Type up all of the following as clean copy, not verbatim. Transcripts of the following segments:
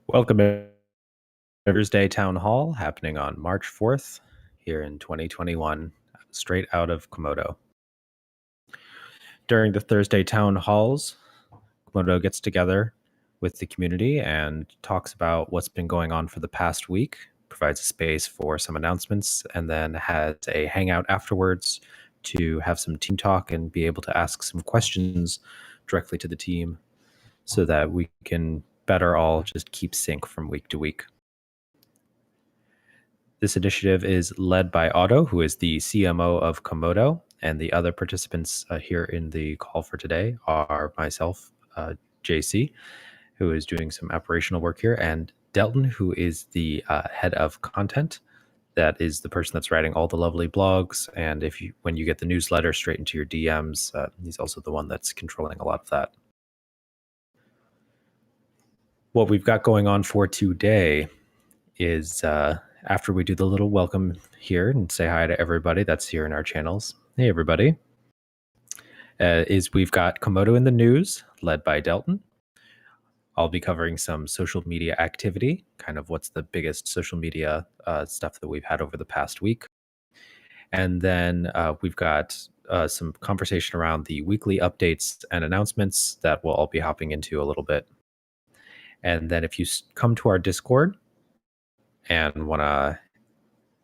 Welcome to Thursday Town Hall happening on March 4th here in 2021, straight out of Komodo. During the Thursday Town Halls, Komodo gets together with the community and talks about what's been going on for the past week, provides a space for some announcements, and then has a hangout afterwards to have some team talk and be able to ask some questions directly to the team so that we can better all just keep sync from week to week. This initiative is led by Otto, who is the CMO of Komodo, and the other participants here in the call for today are myself, JC, who is doing some operational work here, and Delton, who is the head of content. That is the person that's writing all the lovely blogs, and when you get the newsletter straight into your DMs, he's also the one that's controlling a lot of that. What we've got going on for today is after we do the little welcome here and say hi to everybody that's here in our channels. Hey, everybody. We've got Komodo in the news, led by Delton. I'll be covering some social media activity, kind of what's the biggest social media stuff that we've had over the past week. And then we've got some conversation around the weekly updates and announcements that we'll all be hopping into a little bit. And then if you come to our Discord and want to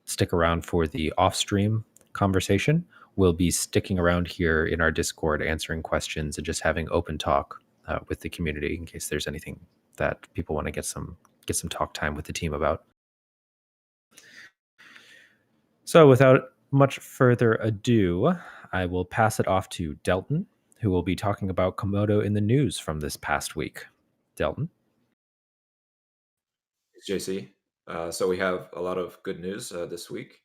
stick around for the off-stream conversation, we'll be sticking around here in our Discord answering questions and just having open talk with the community in case there's anything that people want to get some talk time with the team about. So without much further ado, I will pass it off to Delton, who will be talking about Komodo in the news from this past week. Delton. Thanks, JC. So we have a lot of good news this week.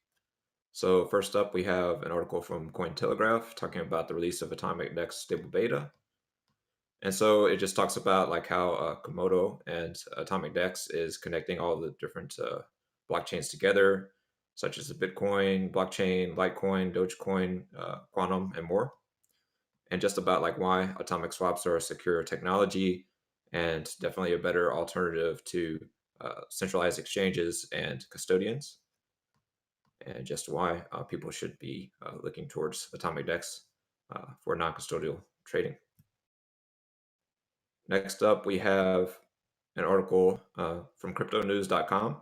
So first up, we have an article from Cointelegraph talking about the release of Atomic Dex stable beta. And so it just talks about like how Komodo and Atomic Dex is connecting all the different blockchains together, such as the Bitcoin blockchain, Litecoin, Dogecoin, Quantum, and more. And just about like why atomic swaps are a secure technology and definitely a better alternative to centralized exchanges and custodians, and just why people should be looking towards atomic DEX for non-custodial trading. Next up, we have an article from cryptonews.com.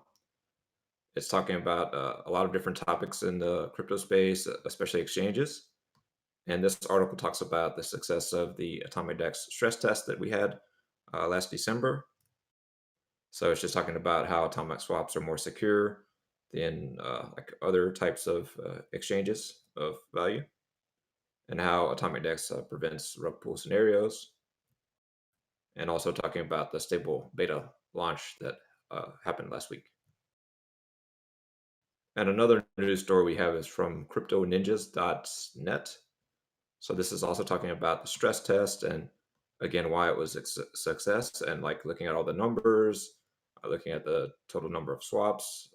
It's talking about a lot of different topics in the crypto space, especially exchanges. And this article talks about the success of the Atomic DEX stress test that we had last December. So it's just talking about how atomic swaps are more secure than like other types of exchanges of value, and how Atomic DEX prevents rug pull scenarios, and also talking about the stable beta launch that happened last week. And another news story we have is from cryptoninjas.net. So this is also talking about the stress test and again why it was a success, and like looking at all the numbers, looking at the total number of swaps,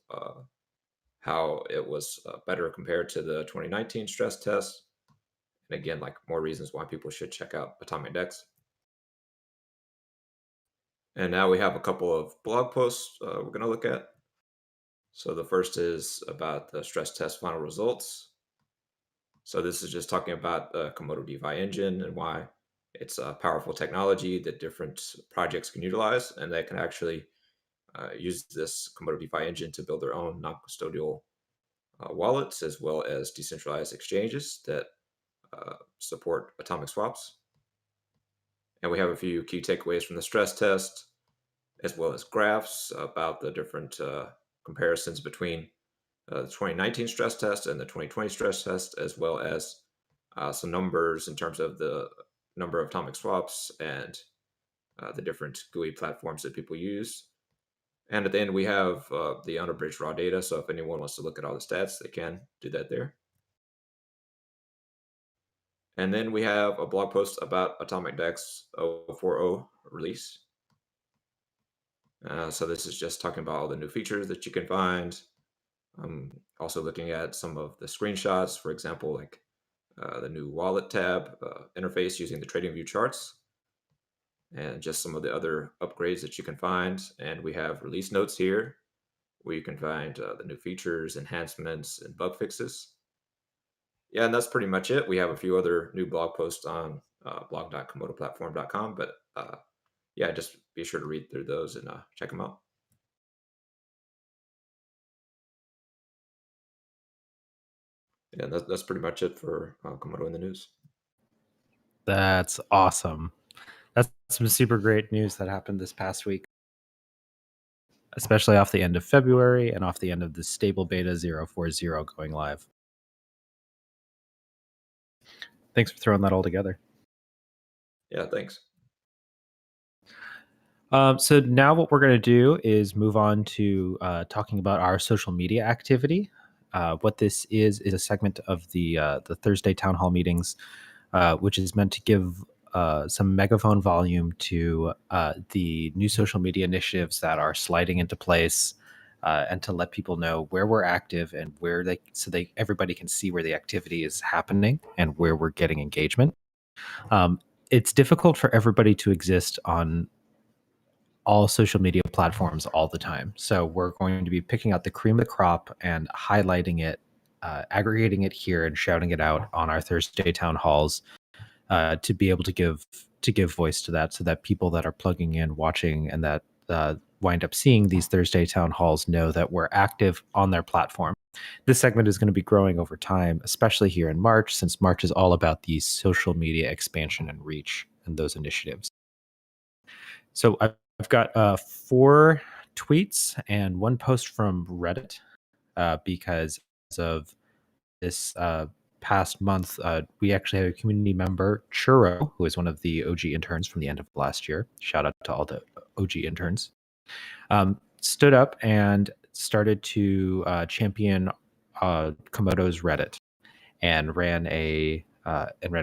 how it was better compared to the 2019 stress test, and again like more reasons why people should check out Atomic DEX. And now we have a couple of blog posts we're going to look at. So the first is about the stress test final results. So this is just talking about the Komodo DeFi engine and why it's a powerful technology that different projects can utilize, and they can actually use this Komodo DeFi engine to build their own non-custodial wallets, as well as decentralized exchanges that support atomic swaps. And we have a few key takeaways from the stress test, as well as graphs about the different comparisons between the 2019 stress test and the 2020 stress test, as well as some numbers in terms of the number of atomic swaps and the different GUI platforms that people use. And at the end, we have the unabridged raw data. So if anyone wants to look at all the stats, they can do that there. And then we have a blog post about Atomic DEX 040 release. So this is just talking about all the new features that you can find. Also looking at some of the screenshots, for example, like the new wallet tab interface using the TradingView charts. and just some of the other upgrades that you can find. And we have release notes here where you can find the new features, enhancements, and bug fixes. Yeah, and that's pretty much it. We have a few other new blog posts on blog.komodoplatform.com, but yeah, just be sure to read through those and check them out. Yeah, that's pretty much it for Komodo in the news. That's awesome. That's some super great news that happened this past week, especially off the end of February and off the end of the stable beta 040 going live. Thanks for throwing that all together. Yeah, thanks. So now what we're going to do is move on to talking about our social media activity. What this is a segment of the Thursday town hall meetings, which is meant to give some megaphone volume to the new social media initiatives that are sliding into place, and to let people know where we're active and where everybody can see where the activity is happening and where we're getting engagement. It's difficult for everybody to exist on all social media platforms all the time. So we're going to be picking out the cream of the crop and highlighting it, aggregating it here, and shouting it out on our Thursday town halls, to be able to give voice to that, so that people that are plugging in, watching, and that wind up seeing these Thursday town halls know that we're active on their platform. This segment is going to be growing over time, especially here in March, since March is all about the social media expansion and reach and those initiatives. So I've got 4 tweets and 1 post from Reddit, because of this past month, we actually had a community member, Churro, who is one of the OG interns from the end of last year. Shout out to all the OG interns. Stood up and started to champion Komodo's Reddit, and ran a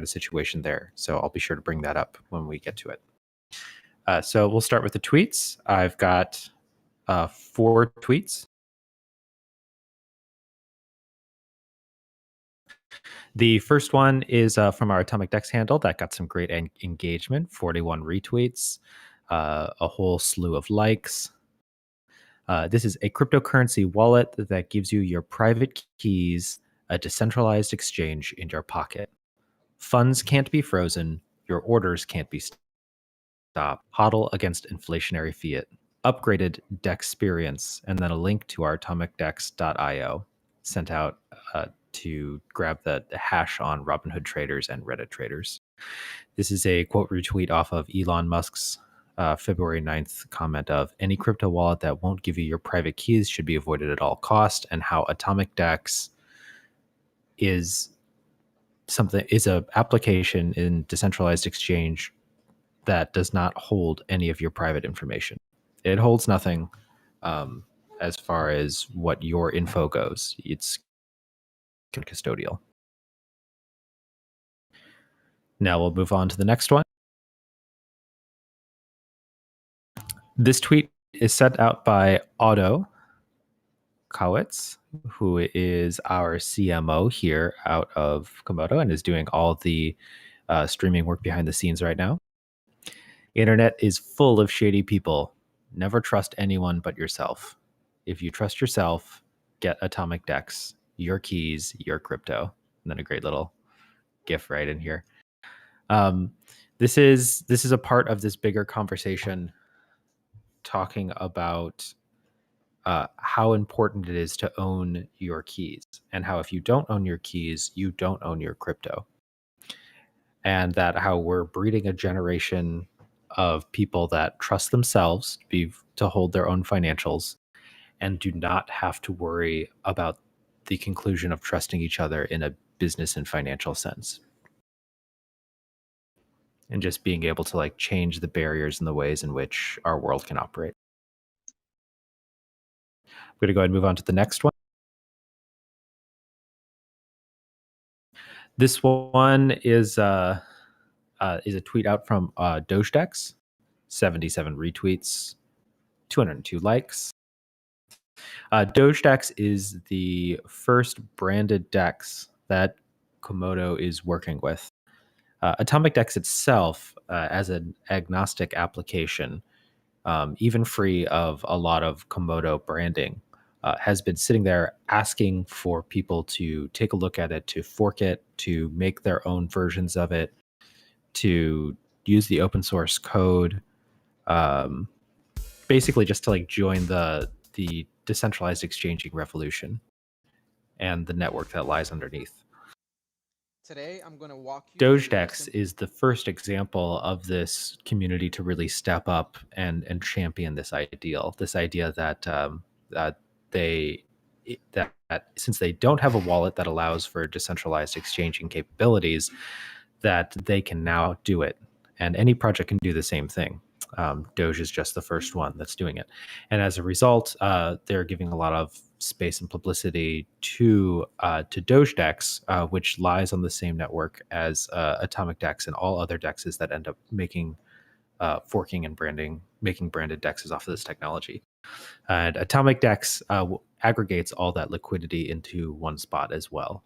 situation there. So I'll be sure to bring that up when we get to it. So we'll start with the tweets. I've got 4 tweets. The first one is from our Atomic Dex handle that got some great engagement, 41 retweets, a whole slew of likes. This is a cryptocurrency wallet that gives you your private keys, a decentralized exchange in your pocket. Funds can't be frozen. Your orders can't be stopped. Hodl against inflationary fiat. Upgraded Dexperience, and then a link to our atomicdex.io sent out to grab the hash on Robinhood traders and Reddit traders. This is a quote retweet off of Elon Musk's February 9th comment of, any crypto wallet that won't give you your private keys should be avoided at all cost, and how Atomic Dex is a application in decentralized exchange that does not hold any of your private information. It holds nothing as far as what your info goes. It's custodial. Now we'll move on to the next one. This tweet is sent out by Otto Kowitz, who is our CMO here out of Komodo and is doing all the streaming work behind the scenes right now. Internet is full of shady people. Never trust anyone but yourself. If you trust yourself, get Atomic Dex, your keys, your crypto. And then a great little GIF right in here. This is a part of this bigger conversation talking about how important it is to own your keys, and how if you don't own your keys, you don't own your crypto. And that how we're breeding a generation of people that trust themselves to hold their own financials and do not have to worry about the conclusion of trusting each other in a business and financial sense. And just being able to change the barriers and the ways in which our world can operate. I'm going to go ahead and move on to the next one. This one is a tweet out from Dogedex, 77 retweets, 202 likes. Dogedex is the first branded DEX that Komodo is working with. Atomic Dex itself, as an agnostic application, even free of a lot of Komodo branding, has been sitting there asking for people to take a look at it, to fork it, to make their own versions of it, to use the open source code, um, basically just to like join the decentralized exchanging revolution and the network that lies underneath. Today, I'm going to walk you through DogeDex is the first example of this community to really step up and champion this idea that they that since they don't have a wallet that allows for decentralized exchanging capabilities, that they can now do it, and any project can do the same thing. Doge is just the first one that's doing it, and as a result, they're giving a lot of space and publicity to DogeDex, which lies on the same network as Atomic Dex and all other dexes that end up making forking and making branded dexes off of this technology. And Atomic Dex aggregates all that liquidity into one spot as well.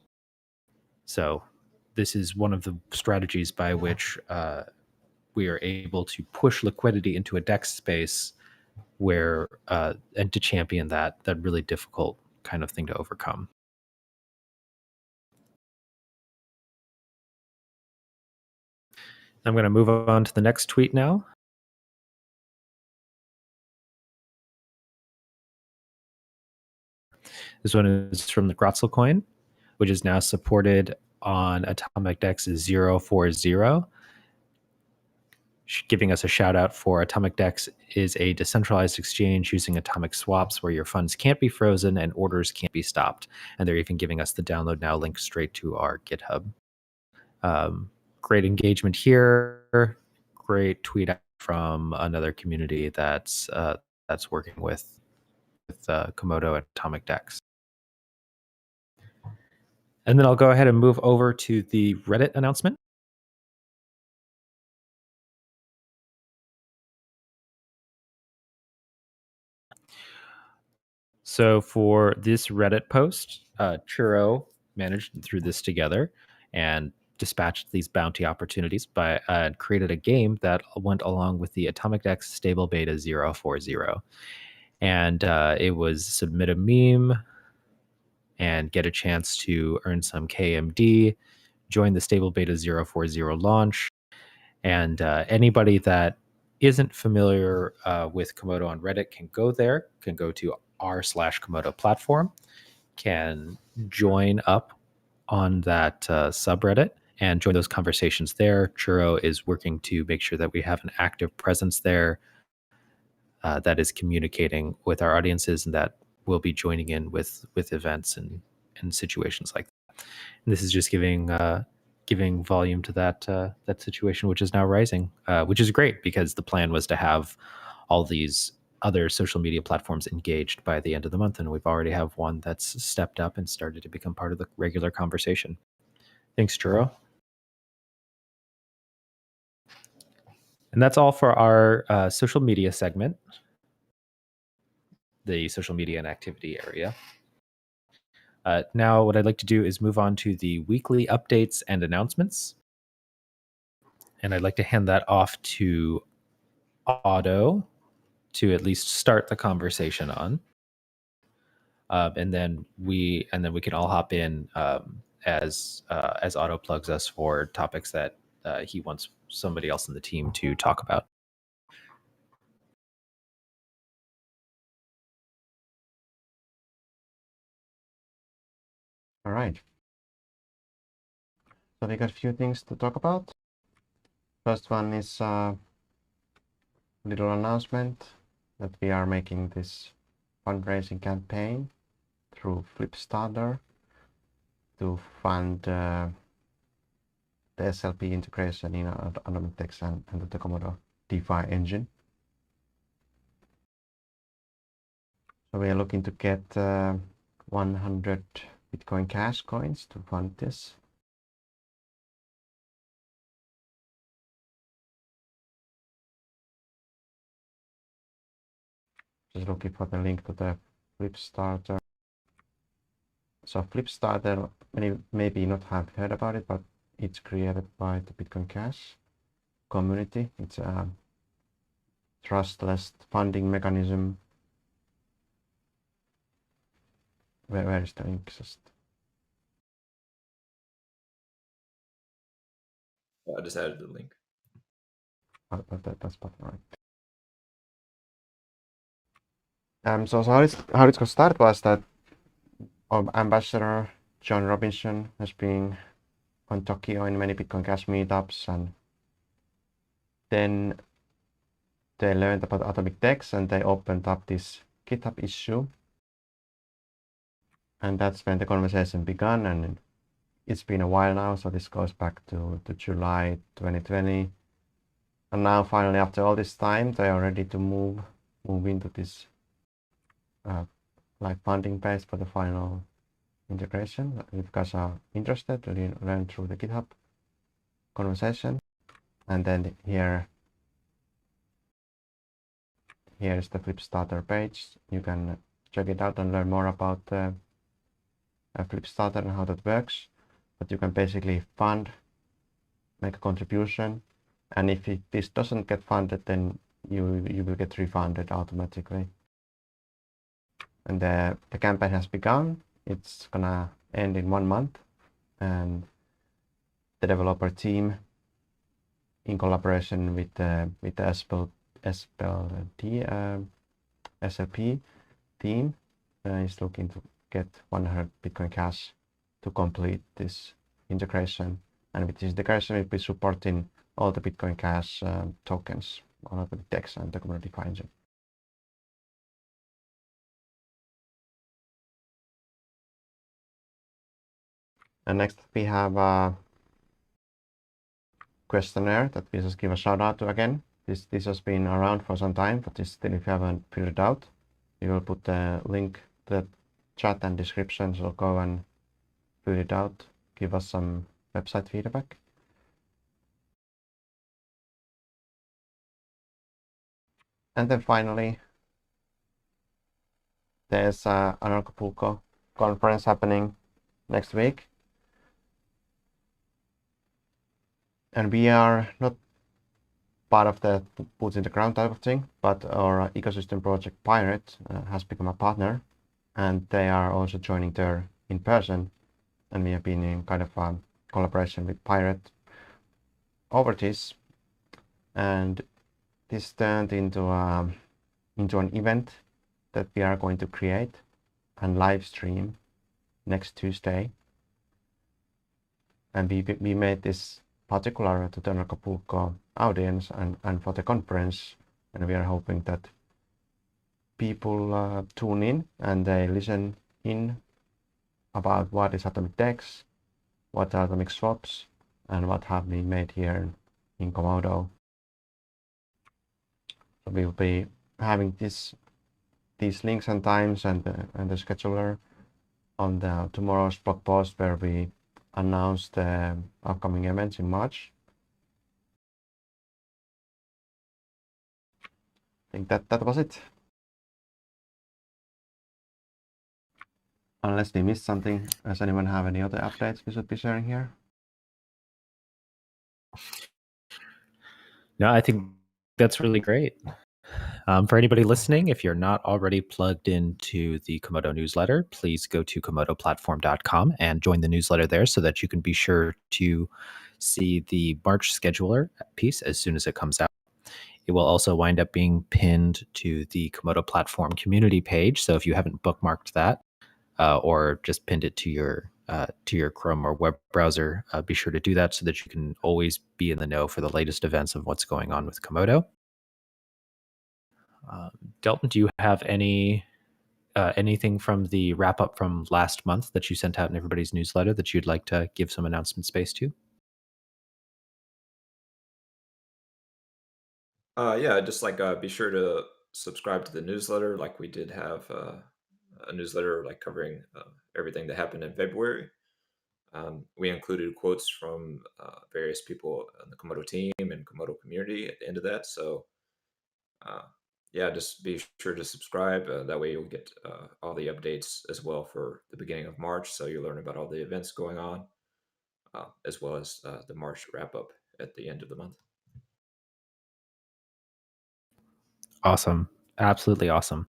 So this is one of the strategies by which we are able to push liquidity into a DEX space where and to champion that really difficult kind of thing to overcome. I'm going to move on to the next tweet now. This one is from the Grotzel coin, which is now supported on Atomic Dex 040. Giving us a shout out for Atomic Dex is a decentralized exchange using atomic swaps where your funds can't be frozen and orders can't be stopped. And they're even giving us the download now link straight to our GitHub. Great engagement here. Great tweet out from another community that's working with Komodo and Atomic Dex. And then I'll go ahead and move over to the Reddit announcement. So for this Reddit post, Churro managed threw this together and dispatched these bounty opportunities by created a game that went along with the Atomic Dex stable beta 040. And it was submit a meme and get a chance to earn some KMD, join the stable beta 040 launch. And anybody that isn't familiar with Komodo on Reddit can go there, can go to r/Komodo platform, can join up on that subreddit and join those conversations there. Churro is working to make sure that we have an active presence there that is communicating with our audiences and that will be joining in with events and situations like that. And this is just giving volume to that situation, which is now rising, which is great because the plan was to have all these other social media platforms engaged by the end of the month, and we've already have one that's stepped up and started to become part of the regular conversation. Thanks, Churro. And that's all for our social media segment, the social media and activity area. Now, what I'd like to do is move on to the weekly updates and announcements. And I'd like to hand that off to Otto to at least start the conversation on. And then we can all hop in as Otto plugs us for topics that he wants somebody else in the team to talk about. All right. So we got a few things to talk about. First one is a little announcement that we are making this fundraising campaign through Flipstarter to fund the SLP integration in Atomic Dex and the Komodo DeFi engine. So we are looking to get 100 Bitcoin Cash coins to fund this. Just looking for the link to the Flipstarter. So Flipstarter, many maybe not have heard about it, but It's created by the Bitcoin Cash community. It's a trustless funding mechanism. Where is the link? I just added the link. That's button, right. So how it got started was that Ambassador John Robinson has been on Tokyo in many Bitcoin Cash meetups, and then they learned about atomic DEX and they opened up this GitHub issue, and that's when the conversation began. And it's been a while now, so this goes back to July 2020, and now finally after all this time they are ready to move into this like funding phase for the final integration. If you guys are interested, learn through the GitHub conversation, and then here is the Flip Starter page. You can check it out and learn more about Flip Starter and how that works. But you can basically make a contribution, and if this doesn't get funded, then you will get refunded automatically. And the campaign has begun. It's gonna end in 1 month, and the developer team, in collaboration with the SLP team, is looking to get 100 Bitcoin Cash to complete this integration. And with this integration, we'll be supporting all the Bitcoin Cash tokens, all of the DEX and the community engine. And next we have a questionnaire that we just give a shout out to again. This has been around for some time, but still, if you haven't filled it out, we will put the link to the chat and description, so go and fill it out, give us some website feedback. And then finally, there's an Acapulco conference happening next week. And we are not part of the boots in the ground type of thing, but our ecosystem project Pirate has become a partner, and they are also joining there in person. And we have been in kind of a collaboration with Pirate over this, and this turned into an event that we are going to create and live stream next Tuesday. And we made this particular to the Acapulco audience and for the conference, and we are hoping that people tune in and they listen in about what is atomic DEX, what are atomic swaps, and what have we made here in Komodo. So we will be having these links and times and the scheduler on the tomorrow's blog post, where we announce the upcoming events in March. I think that was it. Unless we missed something, does anyone have any other updates we should be sharing here? No, I think that's really great. For anybody listening, if you're not already plugged into the Komodo newsletter, please go to komodoplatform.com and join the newsletter there so that you can be sure to see the March scheduler piece as soon as it comes out. It will also wind up being pinned to the Komodo platform community page. So if you haven't bookmarked that or just pinned it to your Chrome or web browser, be sure to do that so that you can always be in the know for the latest events of what's going on with Komodo. Delton, do you have anything from the wrap up from last month that you sent out in everybody's newsletter that you'd like to give some announcement space to? Yeah, just like be sure to subscribe to the newsletter. Like we did have a newsletter like covering everything that happened in February. We included quotes from various people on the Komodo team and Komodo community at the end of that. So yeah, just be sure to subscribe. That way you'll get all the updates as well for the beginning of March. So you'll learn about all the events going on. as well as the March wrap up at the end of the month. Awesome. Absolutely awesome.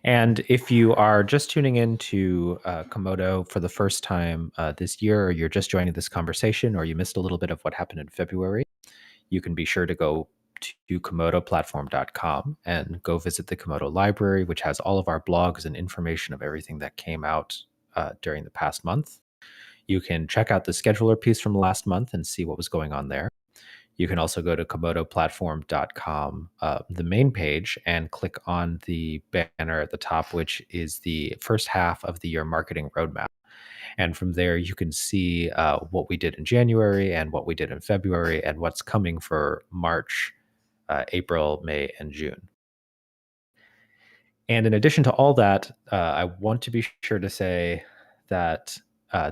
And if you are just tuning in to Komodo for the first time this year, or you're just joining this conversation, or you missed a little bit of what happened in February, you can be sure to go to komodoplatform.com and go visit the Komodo library, which has all of our blogs and information of everything that came out during the past month. You can check out the scheduler piece from last month and see what was going on there. You can also go to komodoplatform.com, the main page, and click on the banner at the top, which is the first half of the year marketing roadmap. And from there, you can see what we did in January and what we did in February and what's coming for March, April, May, and June. And in addition to all that, I want to be sure to say that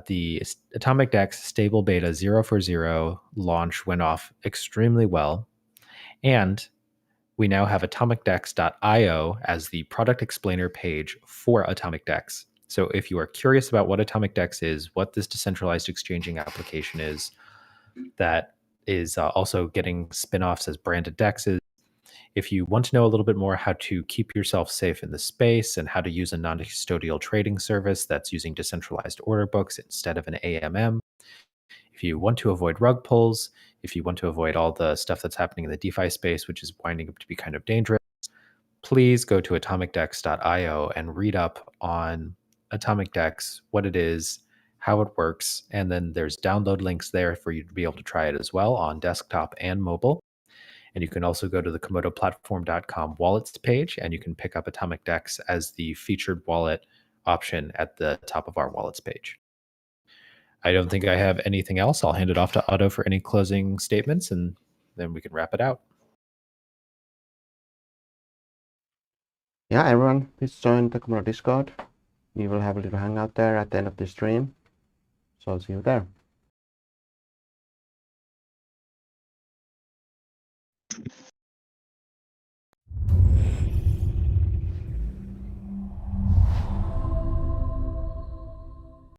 the Atomic Dex stable beta 0.0 launch went off extremely well. And we now have atomicdex.io as the product explainer page for Atomic Dex. So if you are curious about what Atomic Dex is, what this decentralized exchanging application is, that is also getting spin-offs as branded dexes. If you want to know a little bit more how to keep yourself safe in the space and how to use a non-custodial trading service that's using decentralized order books instead of an AMM, if you want to avoid rug pulls, if you want to avoid all the stuff that's happening in the DeFi space, which is winding up to be kind of dangerous, please go to atomicdex.io and read up on Atomic Dex, what it is, how it works, and then there's download links there for you to be able to try it as well on desktop and mobile. And you can also go to the komodoplatform.com wallets page, and you can pick up Atomic Dex as the featured wallet option at the top of our wallets page. I don't think I have anything else. I'll hand it off to Otto for any closing statements, and then we can wrap it out. Yeah, everyone, please join the Komodo Discord. We will have a little hangout there at the end of the stream. So I'll see you there.